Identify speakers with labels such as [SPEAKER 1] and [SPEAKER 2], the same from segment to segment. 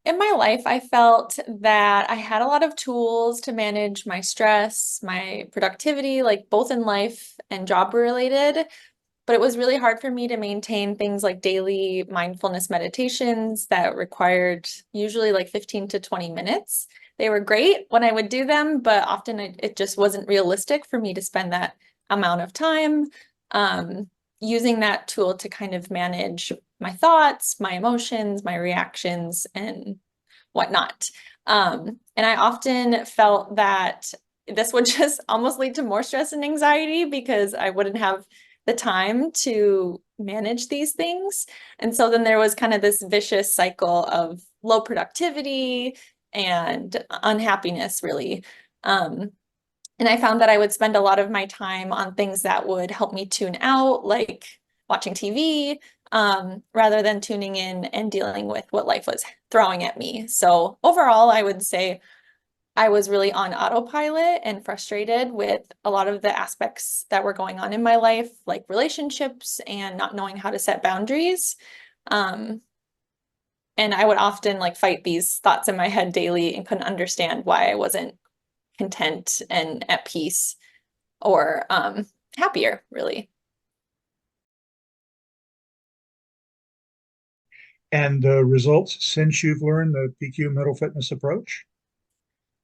[SPEAKER 1] In my life, I felt that I had a lot of tools to manage my stress, my productivity, like both in life and job related. But it was really hard for me to maintain things like daily mindfulness meditations that required usually like 15 to 20 minutes. They were great when I would do them, but often it just wasn't realistic for me to spend that amount of time um, using that tool to kind of manage my thoughts, my emotions, my reactions, and whatnot. And I often felt that this would just almost lead to more stress and anxiety because I wouldn't have the time to manage these things. And so then there was kind of this vicious cycle of low productivity and unhappiness, really. Um, and I found that I would spend a lot of my time on things that would help me tune out, like watching TV, rather than tuning in and dealing with what life was throwing at me. So overall, I would say I was really on autopilot and frustrated with a lot of the aspects that were going on in my life, like relationships and not knowing how to set boundaries. Um, and I would often like fight these thoughts in my head daily and couldn't understand why I wasn't content and at peace or happier, really.
[SPEAKER 2] And the results since you've learned the PQ mental fitness approach?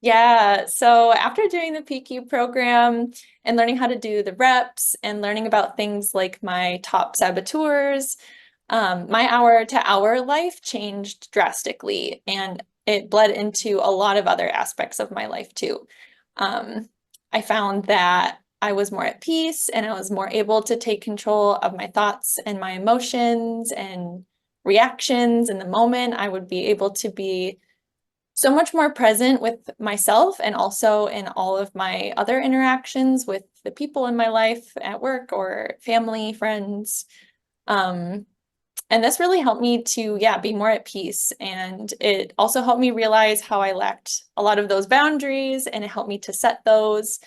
[SPEAKER 1] Yeah, so after doing the PQ program and learning how to do the reps and learning about things like my top saboteurs, my hour to hour life changed drastically and it bled into a lot of other aspects of my life too. Um, I found that I was more at peace and I was more able to take control of my thoughts and my emotions and reactions in the moment. I would be able to be so much more present with myself and also in all of my other interactions with the people in my life at work or family, friends. Um, and this really helped me to, yeah, be more at peace. And it also helped me realize how I lacked a lot of those boundaries and it helped me to set those,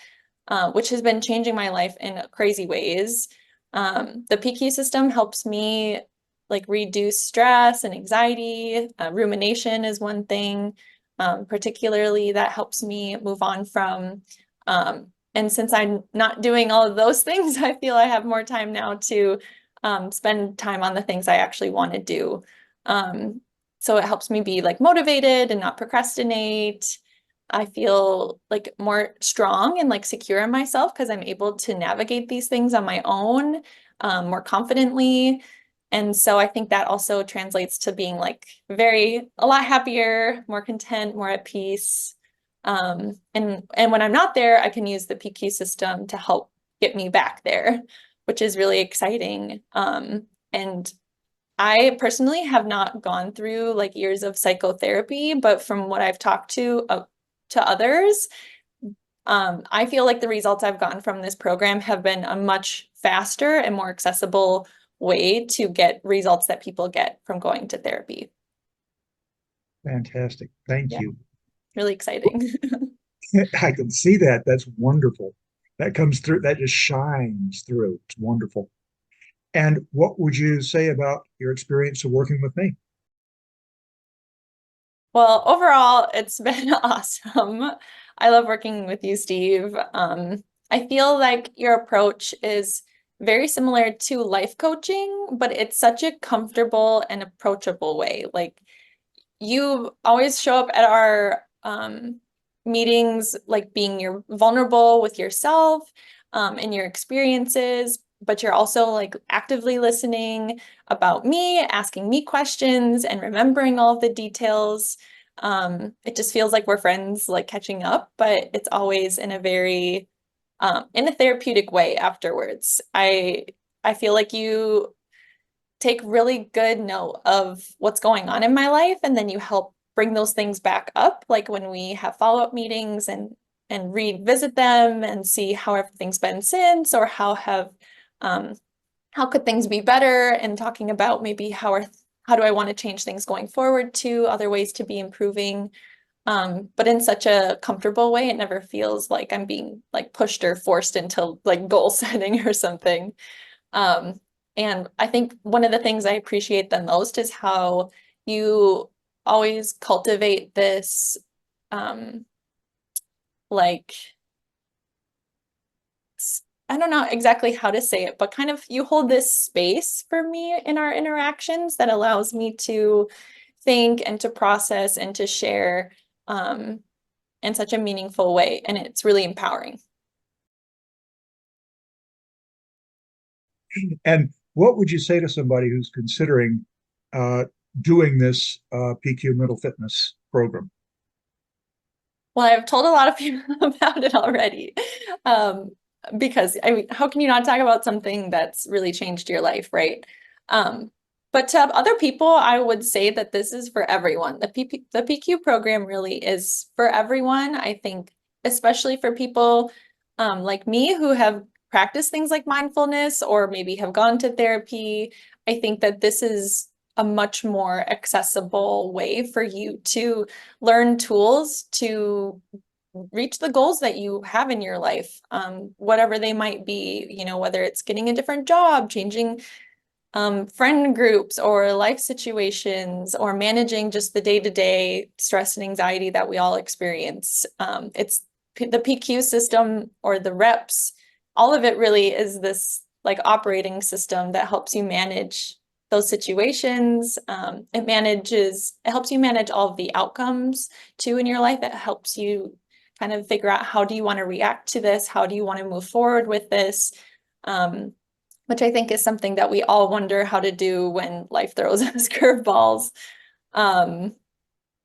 [SPEAKER 1] which has been changing my life in crazy ways. The PQ system helps me like reduce stress and anxiety. Rumination is one thing, particularly that helps me move on from. And since I'm not doing all of those things, I feel I have more time now to spend time on the things I actually want to do. Um, so it helps me be like motivated and not procrastinate. I feel like more strong and like secure in myself because I'm able to navigate these things on my own, more confidently. And so I think that also translates to being like a lot happier, more content, more at peace. And when I'm not there, I can use the PQ system to help get me back there, which is really exciting. And I personally have not gone through like years of psychotherapy, but from what I've talked to others, I feel like the results I've gotten from this program have been a much faster and more accessible way to get results that people get from going to therapy.
[SPEAKER 2] Fantastic. Thank
[SPEAKER 1] Yeah,
[SPEAKER 2] you.
[SPEAKER 1] really exciting.
[SPEAKER 2] I can see that. That's wonderful. That comes through, that just shines through. It's wonderful. And what would you say about your experience of working with me?
[SPEAKER 1] Well, overall, it's been awesome. I love working with you, Steve. I feel like your approach is very similar to life coaching, but it's such a comfortable and approachable way. Like you always show up at our meetings, like being your vulnerable with yourself and your experiences, but you're also like actively listening about me, asking me questions, and remembering all of the details. It just feels like we're friends, like catching up, but it's always in a very in a therapeutic way afterwards. I feel like you take really good note of what's going on in my life and then you help bring those things back up like when we have follow-up meetings and revisit them and see how everything's been since or um how could things be better and talking about maybe how do I want to change things going forward to other ways to be improving, but in such a comfortable way. It never feels like I'm being like pushed or forced into like goal setting or something. Um, and I think one of the things I appreciate the most is how you always cultivate this, like, I don't know exactly how to say it, but kind of you hold this space for me in our interactions that allows me to think and to process and to share in such a meaningful way. And it's really empowering.
[SPEAKER 2] And what would you say to somebody who's considering uh, doing this PQ mental fitness program?
[SPEAKER 1] Well, I've told a lot of people about it already. Um, because I mean, how can you not talk about something that's really changed your life, right? Um, but to other people, I would say that this is for everyone. The PQ program really is for everyone. I think, especially for people like me who have practiced things like mindfulness or maybe have gone to therapy. I think that this is a much more accessible way for you to learn tools to reach the goals that you have in your life, whatever they might be, whether it's getting a different job, changing friend groups or life situations, or managing just the day-to-day stress and anxiety that we all experience. It's the PQ system or the reps, all of it really is this like operating system that helps you manage those situations. It helps you manage all of the outcomes too in your life. It helps you kind of figure out how do you want to react to this? How do you want to move forward with this? Um, which I think is something that we all wonder how to do when life throws us curveballs. Um,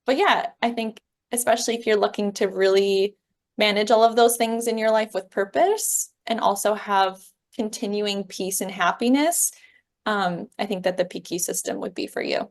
[SPEAKER 1] but yeah, I think especially if you're looking to really manage all of those things in your life with purpose and also have continuing peace and happiness, I think that the PQ system would be for you.